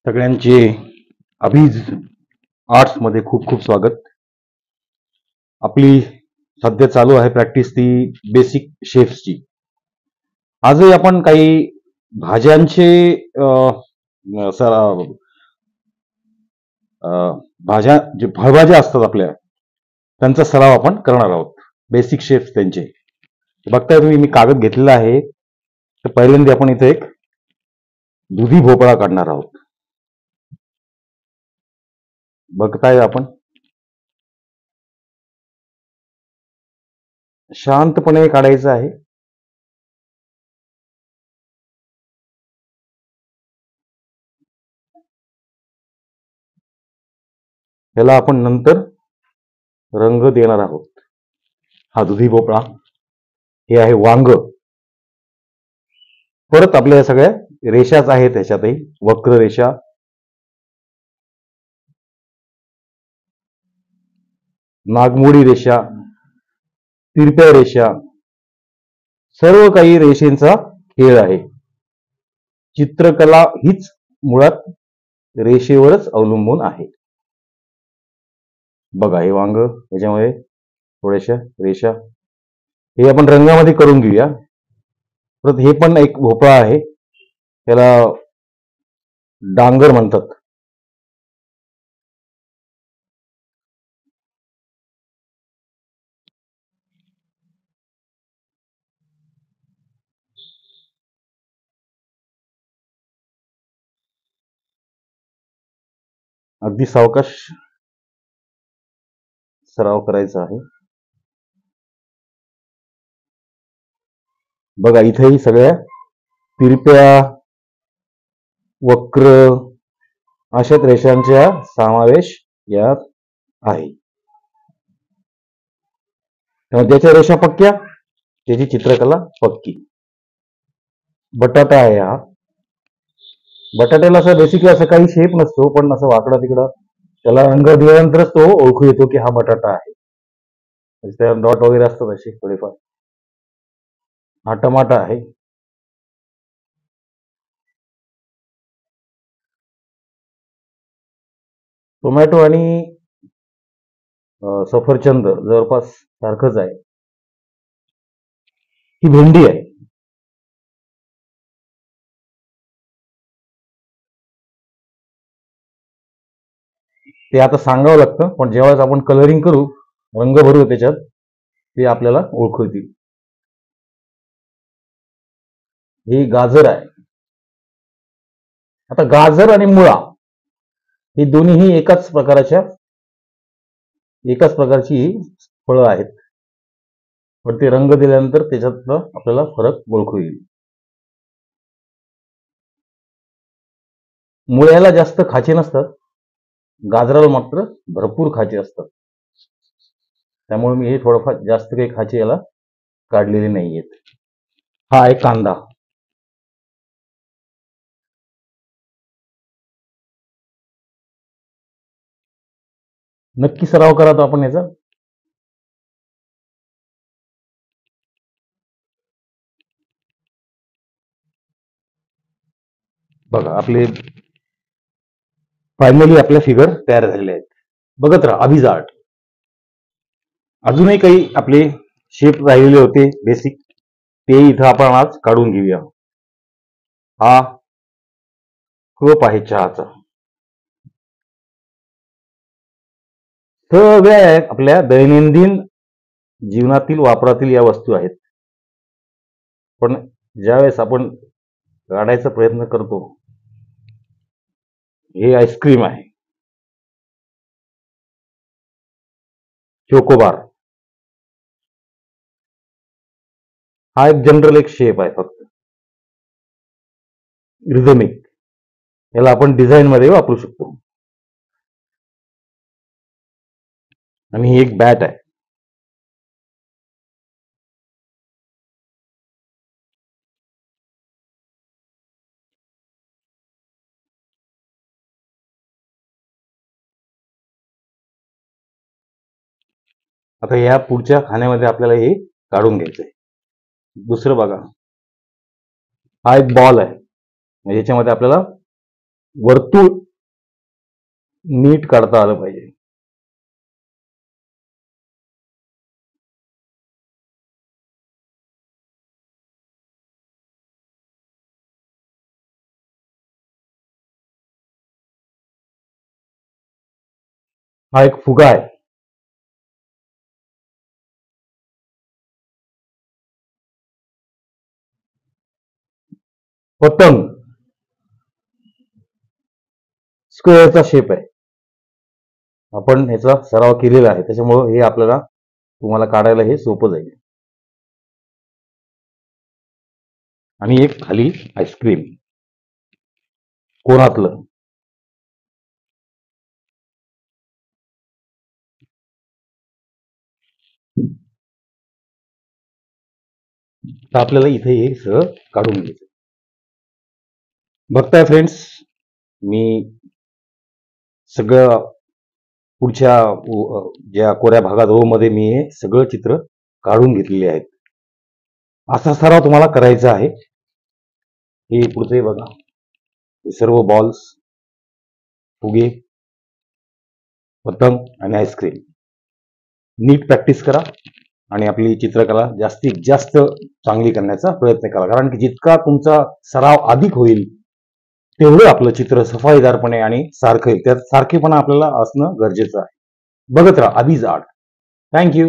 सगळ्यांचे अभिज आर्ट्स मध्ये खूप खूप स्वागत. आपली सध्या चालू आहे प्रॅक्टिस ती बेसिक शेफ्सची. आजही आपण काही भाज्यांचे भाज्या जे फळभाज्या असतात आपल्या त्यांचा सराव आपण करणार आहोत. बेसिक शेफ्स त्यांचे बघताय तुम्ही, मी कागद घेतलेला आहे. तर पहिल्यांदा आपण इथे एक दुधी भोपळा काढणार आहोत. बघताय आपण शांतपणे काढायचं आहे. याला आपण नंतर रंग देणार आहोत. हा दुधी भोपळा, हे आहे वांग. परत आपल्या सगळ्या रेषाच आहेत, त्याच्यातही वक्र रेषा, नागमोडी रेषा, तिरप्या रेषा, सर्व काही रेषेंचा खेळ आहे. चित्रकला हीच मुळात रेषेवरच अवलंबून आहे. बघा हे वांग, याच्यामध्ये थोड्याशा रेषा, हे आपण रंगामध्ये करून घेऊया. परत हे पण एक भोपळा आहे, त्याला डांगर म्हणतात. अगदी सावकाश सराव करायचा आहे. बघा इथेही सगळ्या तिरप्या, वक्र अशाच रेषांचा समावेश यात आहे. त्यामुळे ज्याच्या रेषा पक्क्या त्याची चित्रकला पक्की. बटाटा आहे हा. बटाट्याला असं बेसिकली असं काही शेप नसतो, पण असं वाकडा तिकडा त्याला रंग दिल्यानंतरच तो ओळखू येतो की हा बटाटा आहे. त्या डॉट वगैरे असतात असे थोडेफार. हा टमाटा आहे. टोमॅटो आणि सफरचंद जवळपास सारखंच आहे. ही भेंडी आहे. ते आता सांगावं लागतं, पण जेव्हा आपण कलरिंग करू, रंग भरू त्याच्यात, ते आपल्याला ओळखू येतील. ही गाजर आहे. आता गाजर आणि मुळा ही दोन्हीही एकाच प्रकारची फळं आहेत, पण ते रंग दिल्यानंतर त्याच्यात आपल्याला फरक ओळखू येईल. मुळ्याला जास्त खाचे नसतात, गाजराला मात्र भरपूर खाचे असतात. त्यामुळे मी हे थोडंफार जास्त काही खाचे याला काढलेले नाहीयेत. हा आहे कांदा. नक्की सराव करा तो आपण याचा. बघा आपले फायनली आपल्या फिगर तयार झालेले आहेत. बघत राहा अभिज आर्ट. अजूनही काही आपले शेप राहिलेले होते बेसिक, ते इथं आपण आज काढून घेऊया. हा कप आहे चहाचा. सगळ्या आपल्या दैनंदिन जीवनातील वापरातील या वस्तू आहेत, पण ज्यावेळेस आपण काढायचा प्रयत्न करतो, हे आईस्क्रीम आहे, चोकोबार. हा एक जनरल एक शेप आहे, फक्त रिदमिक. याला आपण डिझाईन मध्ये वापरू शकतो. आणि ही एक बॅट आहे. आता या पुढच्या खाण्यामध्ये आपल्याला हे काढून घ्यायचंय. दुसरं बघा, हा एक बॉल आहे, याच्यामध्ये आपल्याला वर्तुळ नीट काढता आलं पाहिजे. हा एक फुगा आहे. पतंग स्क्वेअरचा शेप आहे. आपण ह्याचा सराव केलेला आहे, त्याच्यामुळं हे आपल्याला तुम्हाला काढायला हे सोपं जाईल. आणि एक खाली आईस्क्रीम कोणातलं. तर आपल्याला इथे हे सगळं काढून घ्यायचं. बघताय फ्रेंड्स, मी सगळं पुढच्या ज्या कोऱ्या भागात रो मध्ये मी हे सगळं चित्र काढून घेतलेले आहेत. असा सराव तुम्हाला करायचा आहे. हे पुढचे बघा, हे सर्व बॉल्स, फुगे, पतंग आणि आईस्क्रीम नीट प्रॅक्टिस करा आणि आपली चित्रकला जास्तीत जास्त चांगली करण्याचा प्रयत्न करा. कारण की जितका तुमचा सराव अधिक होईल तेवढं आपलं चित्र सफाईदारपणे आणि सारखं येईल. त्यात सारखेपणा आपल्याला असणं गरजेचं आहे. बघत राहा आधीच आर्ट. थँक्यू.